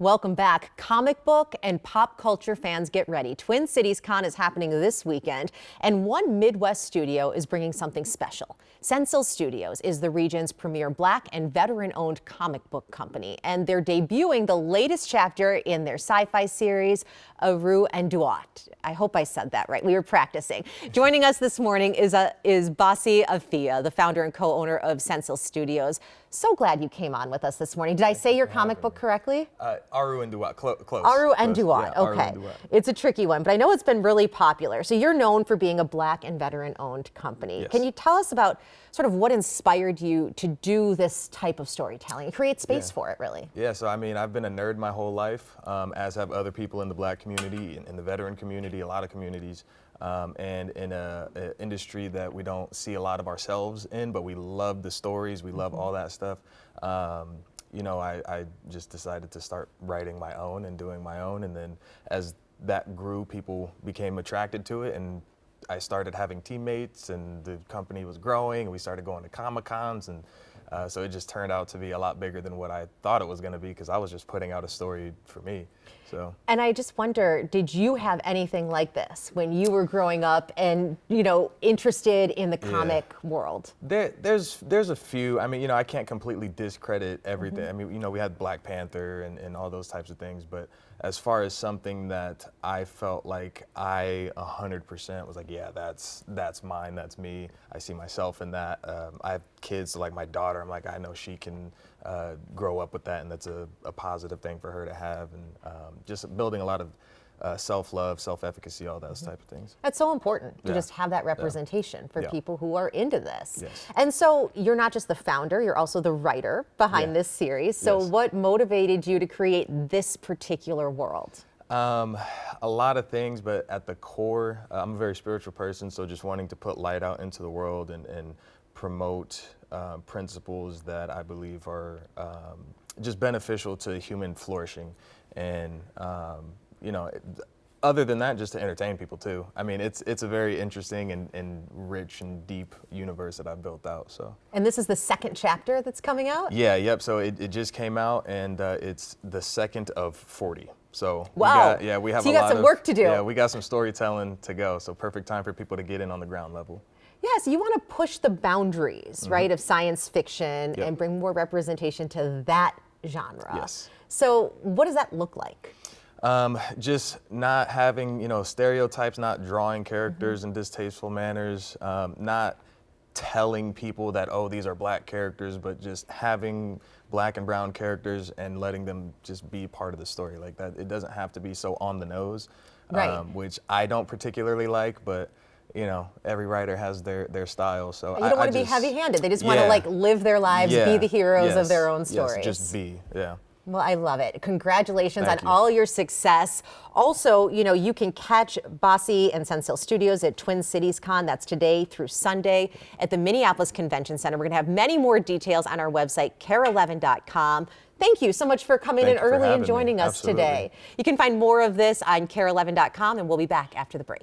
Welcome back. Comic book and pop culture fans, get ready. Twin Cities Con is happening this weekend, and one Midwest studio is bringing something special. Sensill Studios is the region's premier Black and veteran-owned comic book company, and they're debuting the latest chapter in their sci-fi series, Aru and Duat. I hope I said that right. We were practicing. Joining us this morning is Basi Afia, the founder and co-owner of Sensill Studios. So glad you came on with us this morning. Did I say your comic book correctly? Aru and Duat, close. Aru and Duat, yeah, okay. Aru and Duat. It's a tricky one, but I know it's been really popular. So you're known for being a Black and veteran-owned company. Yes. Can you tell us about sort of what inspired you to do this type of storytelling and create space for it, really? Yeah, so I mean, I've been a nerd my whole life, as have other people in the Black community, in the veteran community, a lot of communities, and in an industry that we don't see a lot of ourselves in, but we love the stories, we love all that stuff. You know, I just decided to start writing my own and doing my own, and then as that grew, people became attracted to it, and I started having teammates, and the company was growing, and we started going to Comic-Cons, and so it just turned out to be a lot bigger than what I thought it was going to be, because I was just putting out a story for me. So. And I just wonder, did you have anything like this when you were growing up and, you know, interested in the comic world? There's a few. I mean, you know, I can't completely discredit everything. I mean, you know, we had Black Panther and all those types of things, but as far as something that I felt like I 100% was like, yeah, that's mine, that's me. I see myself in that. I have kids, like my daughter, I'm like, I know she can grow up with that, and that's a positive thing for her to have, and just building a lot of self-love, self-efficacy, all those type of things. That's so important to just have that representation for people who are into this. Yes. And so you're not just the founder, you're also the writer behind this series. So what motivated you to create this particular world? A lot of things, but at the core, I'm a very spiritual person, so just wanting to put light out into the world and promote principles that I believe are just beneficial to human flourishing. And, you know, other than that, just to entertain people too. I mean, it's a very interesting and rich and deep universe that I've built out, so. And this is the second chapter that's coming out? Yeah, yep, so it just came out, and it's the second of 40. So wow. we have so you got some work to do. Yeah, we got some storytelling to go, so perfect time for people to get in on the ground level. Yes, you want to push the boundaries, right, of science fiction and bring more representation to that genre. Yes. So what does that look like? Just not having, you know, stereotypes, not drawing characters in distasteful manners, not telling people that, oh, these are Black characters, but just having Black and brown characters and letting them just be part of the story like that. It doesn't have to be so on the nose, which I don't particularly like, but you know, every writer has their style, so you don't want to be heavy-handed. They just want to like live their lives, be the heroes of their own stories. Yes, just be, Well, I love it. Congratulations on all your success. Also, you know, you can catch Basi and Sensill Studios at Twin Cities Con. That's today through Sunday at the Minneapolis Convention Center. We're going to have many more details on our website, KARE11.com. Thank you so much for coming in early and joining us today. You can find more of this on KARE11.com, and we'll be back after the break.